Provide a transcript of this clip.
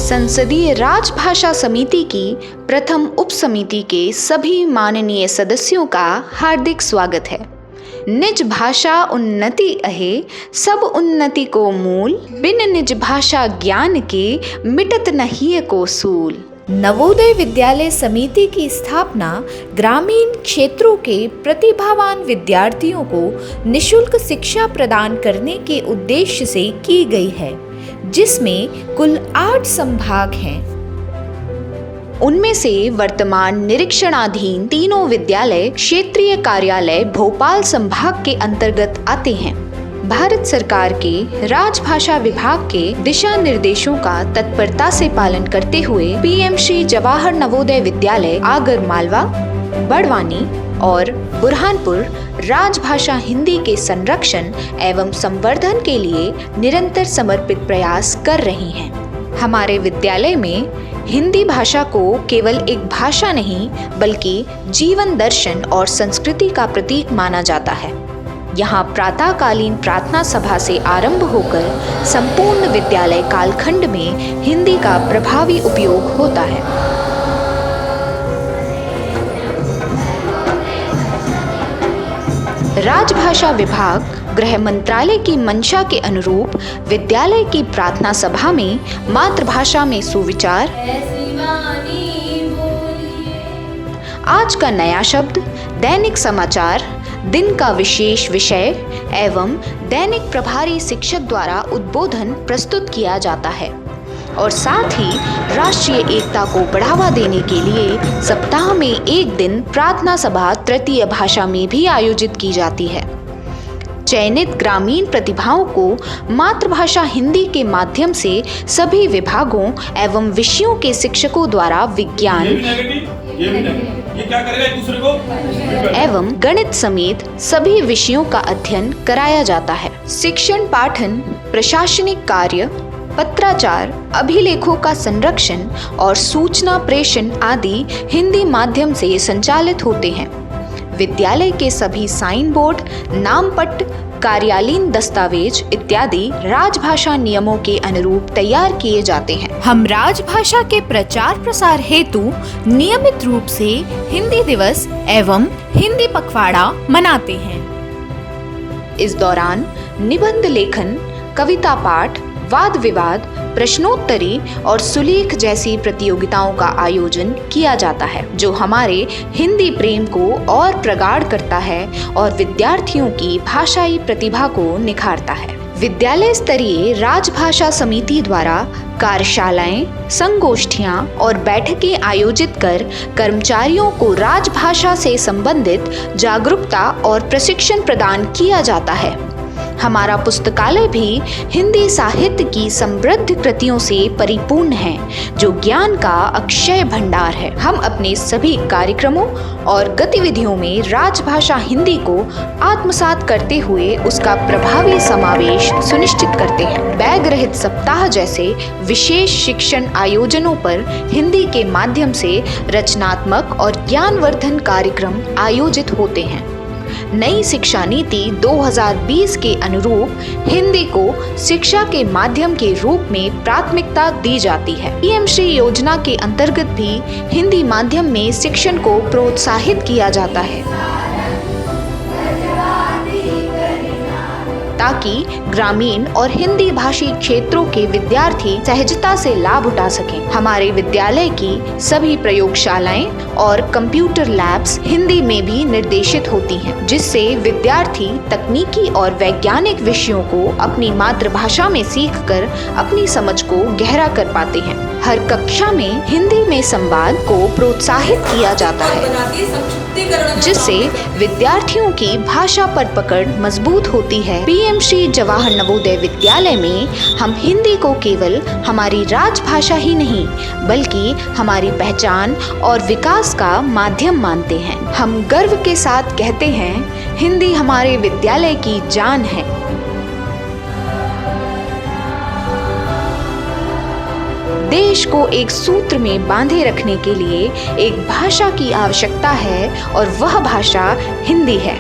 संसदीय राजभाषा समिति की प्रथम उप समिति के सभी माननीय सदस्यों का हार्दिक स्वागत है। निज भाषा उन्नति अहे सब उन्नति को मूल, बिन निज भाषा ज्ञान के मिटत नहीं को सूल। नवोदय विद्यालय समिति की स्थापना ग्रामीण क्षेत्रों के प्रतिभावान विद्यार्थियों को निशुल्क शिक्षा प्रदान करने के उद्देश्य से की गई है, जिसमें कुल 8 संभाग हैं। उनमें से वर्तमान निरीक्षणाधीन तीनों विद्यालय क्षेत्रीय कार्यालय भोपाल संभाग के अंतर्गत आते हैं। भारत सरकार के राजभाषा विभाग के दिशा निर्देशों का तत्परता से पालन करते हुए पीएम श्री जवाहर नवोदय विद्यालय आगर मालवा, बड़वानी और बुरहानपुर राजभाषा हिंदी के संरक्षण एवं संवर्धन के लिए निरंतर समर्पित प्रयास कर रही हैं। हमारे विद्यालय में हिंदी भाषा को केवल एक भाषा नहीं बल्कि जीवन दर्शन और संस्कृति का प्रतीक माना जाता है। यहाँ प्रातःकालीन प्रार्थना सभा से आरंभ होकर संपूर्ण विद्यालय कालखंड में हिंदी का प्रभावी उपयोग होता है। राजभाषा विभाग गृह मंत्रालय की मंशा के अनुरूप विद्यालय की प्रार्थना सभा में मातृभाषा में सुविचार, आज का नया शब्द, दैनिक समाचार, दिन का विशेष विषय एवं दैनिक प्रभारी शिक्षक द्वारा उद्बोधन प्रस्तुत किया जाता है और साथ ही राष्ट्रीय एकता को बढ़ावा देने के लिए सप्ताह में एक दिन प्रार्थना सभा तृतीय भाषा में भी आयोजित की जाती है। चयनित ग्रामीण प्रतिभाओं को मातृभाषा हिंदी के माध्यम से सभी विभागों एवं विषयों के शिक्षकों द्वारा विज्ञान ये क्या करेगा एक दूसरे को एवं गणित समेत सभी विषयों का अध्ययन कराया जाता है। शिक्षण पाठन, प्रशासनिक कार्य, पत्राचार, अभिलेखों का संरक्षण और सूचना प्रेषण आदि हिंदी माध्यम से संचालित होते हैं। विद्यालय के सभी साइन बोर्ड, नामपट्ट, कार्यालयीन दस्तावेज इत्यादि राजभाषा नियमों के अनुरूप तैयार किए जाते हैं। हम राजभाषा के प्रचार प्रसार हेतु नियमित रूप से हिंदी दिवस एवं हिंदी पखवाड़ा मनाते हैं। इस दौरान निबंध लेखन, कविता पाठ, वाद विवाद, प्रश्नोत्तरी और सुलेख जैसी प्रतियोगिताओं का आयोजन किया जाता है, जो हमारे हिंदी प्रेम को और प्रगाढ़ करता है और विद्यार्थियों की भाषाई प्रतिभा को निखारता है। विद्यालय स्तरीय राजभाषा समिति द्वारा कार्यशालाएं, संगोष्ठियां और बैठकें आयोजित कर कर्मचारियों को राजभाषा से संबंधित जागरूकता और प्रशिक्षण प्रदान किया जाता है। हमारा पुस्तकालय भी हिंदी साहित्य की समृद्ध कृतियों से परिपूर्ण है, जो ज्ञान का अक्षय भंडार है। हम अपने सभी कार्यक्रमों और गतिविधियों में राजभाषा हिंदी को आत्मसात करते हुए उसका प्रभावी समावेश सुनिश्चित करते हैं। बैग रहित सप्ताह जैसे विशेष शिक्षण आयोजनों पर हिंदी के माध्यम से रचनात्मक और ज्ञानवर्धन कार्यक्रम आयोजित होते हैं। नई शिक्षा नीति 2020 के अनुरूप हिंदी को शिक्षा के माध्यम के रूप में प्राथमिकता दी जाती है। पीएम श्री योजना के अंतर्गत भी हिंदी माध्यम में शिक्षण को प्रोत्साहित किया जाता है, ताकि ग्रामीण और हिंदी भाषी क्षेत्रों के विद्यार्थी सहजता से लाभ उठा सकें। हमारे विद्यालय की सभी प्रयोगशालाएं और कंप्यूटर लैब्स हिंदी में भी निर्देशित होती हैं, जिससे विद्यार्थी तकनीकी और वैज्ञानिक विषयों को अपनी मातृभाषा में सीखकर अपनी समझ को गहरा कर पाते हैं। हर कक्षा में हिंदी में संवाद को प्रोत्साहित किया जाता है, जिससे विद्यार्थियों की भाषा पर पकड़ मजबूत होती है। पीएम श्री जवाहर नवोदय विद्यालय में हम हिंदी को केवल हमारी राजभाषा ही नहीं बल्कि हमारी पहचान और विकास का माध्यम मानते हैं। हम गर्व के साथ कहते हैं, हिंदी हमारे विद्यालय की जान है। देश को एक सूत्र में बांधे रखने के लिए एक भाषा की आवश्यकता है और वह भाषा हिंदी है।